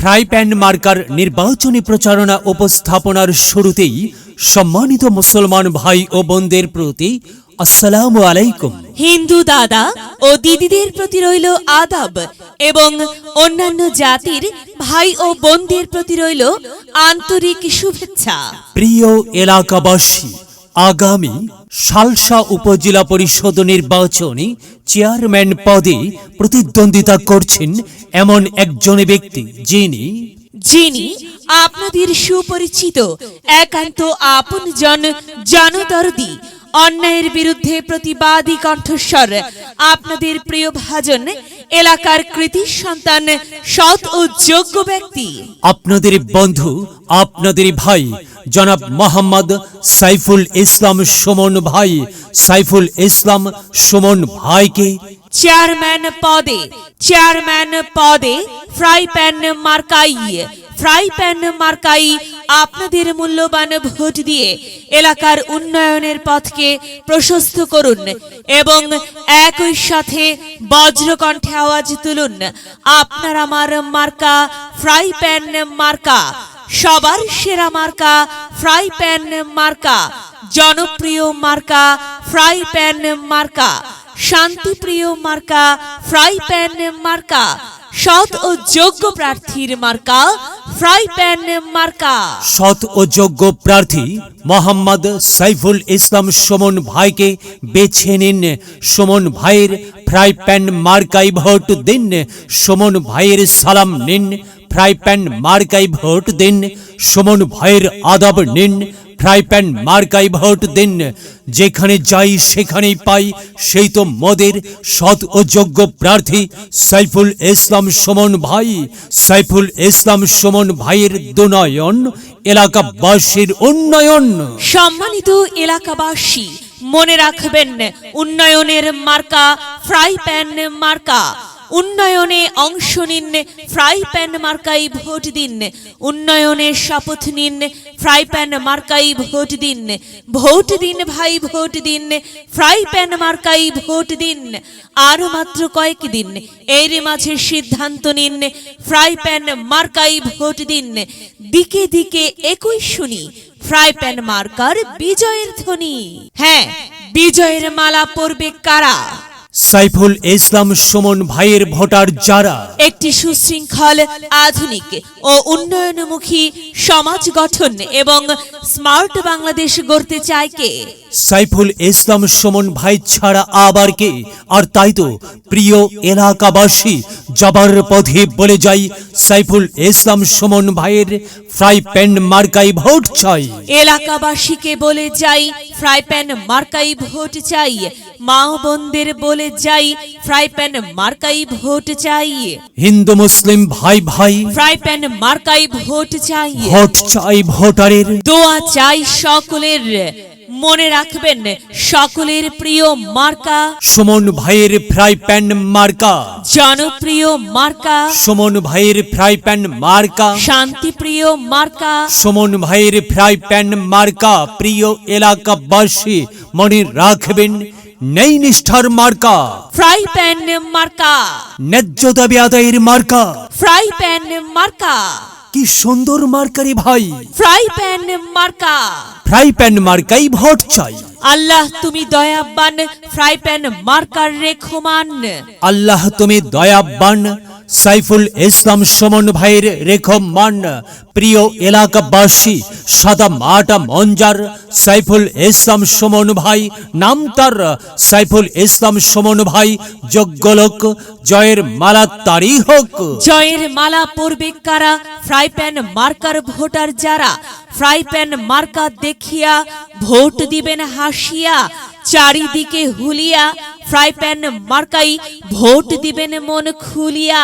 Fry pan marker নির্বাচনী প্রচারণা উপস্থাপনার শুরুতেই সম্মানিত মুসলমান ভাই ও বোনদের প্রতি আসসালামু আলাইকুম। হিন্দু দাদা ও দিদিদের প্রতি রইল আদাব এবং অন্যান্য জাতির ভাই ও বোনদের প্রতি রইল আন্তরিক শুভেচ্ছা। প্রিয় এলাকাবাসী, আগামী সালসা উপজেলা পরিষদ নির্বাচনে চেয়ারম্যান পদে প্রতিদ্বন্দ্বিতা করছেন এমন একজন ব্যক্তি যিনি আপনাদের সুপরিচিত একান্ত আপনজন জনদরদি, অন্যায়ের বিরুদ্ধে প্রতিবাদী কণ্ঠস্বর, আপনাদের প্রিয় ভাজন, এলাকার কৃতি সন্তান, সৎ ও যোগ্য ব্যক্তি, আপনাদের বন্ধু, আপনাদের ভাই জনাব মোহাম্মদ সাইফুল ইসলাম সুমন ভাই। সাইফুল ইসলাম সুমন ভাইকে চেয়ারম্যান পদে ফ্রাই প্যান মার্কাই আপনাদের মূল্যবান ভোট দিয়ে এলাকার উন্নয়নের পথকে প্রশস্ত করুন এবং একই সাথে বজ্রকণ্ঠে আওয়াজ তুলুন, আপনার আমার মার্কা ফ্রাই প্যান মার্কা, সবার সেরা মার্কা ফ্রাই প্যান মার্কা, জনপ্রিয় মার্কা ফ্রাই প্যান মার্কা, শান্তিপ্রিয় মার্কা ফ্রাই প্যান মার্কা, সৎ ও যোগ্য প্রার্থীর মার্কা ফ্রাই প্যান মার্কা। সৎ ও যোগ্য প্রার্থী মোহাম্মদ সাইফুল ইসলাম সুমন ভাইকে বেছে নিন। সুমন ভাইয়ের ফ্রাই প্যান মার্কাই ভোট দিন। সুমন ভাইয়ের সালাম নিন, ফ্রাই প্যান মার্কাই ভোট দিন। সুমন ভাইয়ের আদব নিন, ফ্রাই প্যান মার্কাই ভোট দিন। যেখানে যাই সেখানেই পাই সেই তো মোদের সৎ ও যোগ্য প্রার্থী সাইফুল ইসলাম সুমন ভাই। সাইফুল ইসলাম সুমন ভাইয়ের দুনয়ন এলাকাবাসীর উন্নয়ন। সম্মানিত এলাকাবাসী, মনে রাখবেন, উন্নয়নের মার্কা ফ্রাই প্যান মার্কা। উন্নয়নে অংশ নিন, ফ্রাই প্যান মার্কাই ভোট দিন। উন্নয়নের শপথ নিন, ফ্রাই প্যান মার্কাই ভোট দিন। ভোট দিন ভাই, ভোট দিন, ফ্রাই প্যান মার্কাই ভোট দিন। আর মাত্র কয়েকদিন, এর মাঝে সিদ্ধান্ত নিন, ফ্রাই প্যান মার্কাই ভোট দিন। দিকে দিকে একই শুনি ফ্রাই প্যান মার্কার বিজয়ের ধ্বনি। হ্যাঁ, বিজয়ের মালা পরবে কারা? সাইফুল ইসলাম সুমন ভাইয়ের ভোটার যারা একটি সুশৃঙ্খল, আধুনিক ও উন্নয়নমুখী সমাজ গঠন এবং স্মার্ট বাংলাদেশ গড়তে চায় কে? সাইফুল ইসলাম সুমন ভাই ছাড়া আবার কে? আর তাই তো প্রিয় এলাকাবাসী, যাবার পথে বলে যাই, সাইফুল ইসলাম সুমন ভাইয়ের ফ্রাই প্যান মার্কাই ভোট চাই। এলাকাবাসীকে বলে যাই, ফ্রাই প্যান মার্কাই ভোট চাই। মা বোনদের বলে যাই, ফ্রাই প্যান মার্কাই ভোট চাই। হিন্দু মুসলিম ভাই ভাই, ফ্রাই প্যান মার্কাই ভোট চাই। ভোট চাই ভোটারের, দোয়া চাই সকলের। মনে রাখবেন, সকলের প্রিয় মার্কা সুমন ভাইয়ের ফ্রাই প্যান মার্কা, জনপ্রিয় মার্কা সুমন ভাইয়ের ফ্রাই প্যান মার্কা, শান্তিপ্রিয় মার্কা সুমন ভাইয়ের ফ্রাই প্যান মার্কা। প্রিয় এলাকাবাসী, মনে রাখবেন, নেই নিষ্ঠার মার্কা ফ্রাই প্যান মার্কা, ন্যায্য দাবি আদায়ের মার্কা। ফ্রাই প্যান মার্কা, কি সুন্দর মার্কারি ভাই, ফ্রাই প্যান মার্কা। ফ্রাই প্যান মার্কাই ভোট চাই। আল্লাহ তুমি দয়াবান, ফ্রাই প্যান মার্কার রেখমান। আল্লাহ তুমি দয়াবান, সাইফুল ইসলাম সুমন ভাইয়ের রেখমান। প্রিয় এলাকাবাসী, সাদা মাটা মঞ্জার সাইফুল ইসলাম সুমন ভাই, নাম তার সাইফুল ইসলাম সুমন ভাই। যোগ্য লোক, জয়ের মালা তারই হোক। জয়ের মালা পরবে কারা? ফ্রাই প্যান মার্কার ভোটার যারা। ফ্রাই প্যান মার্কা দেখিয়া ভোট দিবেন হাসিয়া, চারিদিকে হুলিয়া ফ্রাই প্যান মার্কাই ভোট দিবেন মন খুলিয়া।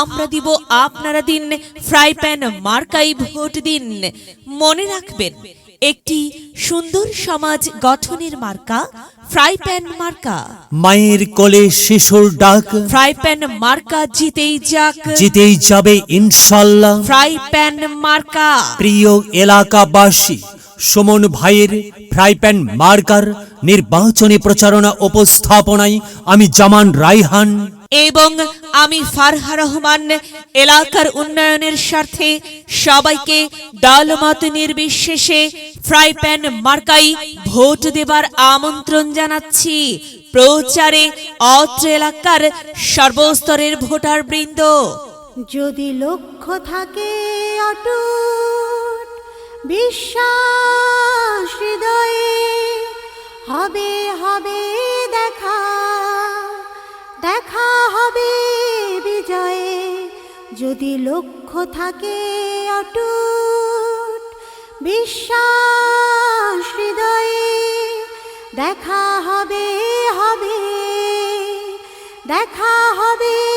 আমরা দিব, আপনারা দিন, ফ্রাই প্যান মার্কাই ভোট দিন। মনে রাখবেন, একটি সুন্দর সমাজ গঠনের মার্কা ফ্রাই প্যান মার্কা। মায়ের কোলে শিশুর ডাক, ফ্রাই প্যান মার্কা জিতেই যাক, জিতেই যাবে ইনশাল্লাহ। ফ্রাই প্যান মার্কা। প্রিয় এলাকাবাসী, সুমন ভাইয়ের ফ্রাই প্যান মার্কার নির্বাচনী প্রচারণা উপস্থাপনায় আমি জামান রাইহান এবং আমি ফারহা রহমান এলাকার উন্নয়নের স্বার্থে সবাইকে দলমত নির্বিশেষে ফ্রাই প্যান মার্কাই ভোট দেবার আমন্ত্রণ জানাচ্ছি। প্রচারে অত্র এলাকার সর্বস্তরের ভোটার বৃন্দ। যদি লক্ষ্য থাকে অটুট বিশ্বাস হৃদয়ে, হবে হবে দেখা, দেখা হবে বিজয়ে। যদি লক্ষ্য থাকে অটুট বিশ্বাস হৃদয়ে, দেখা হবে হবে, দেখা হবে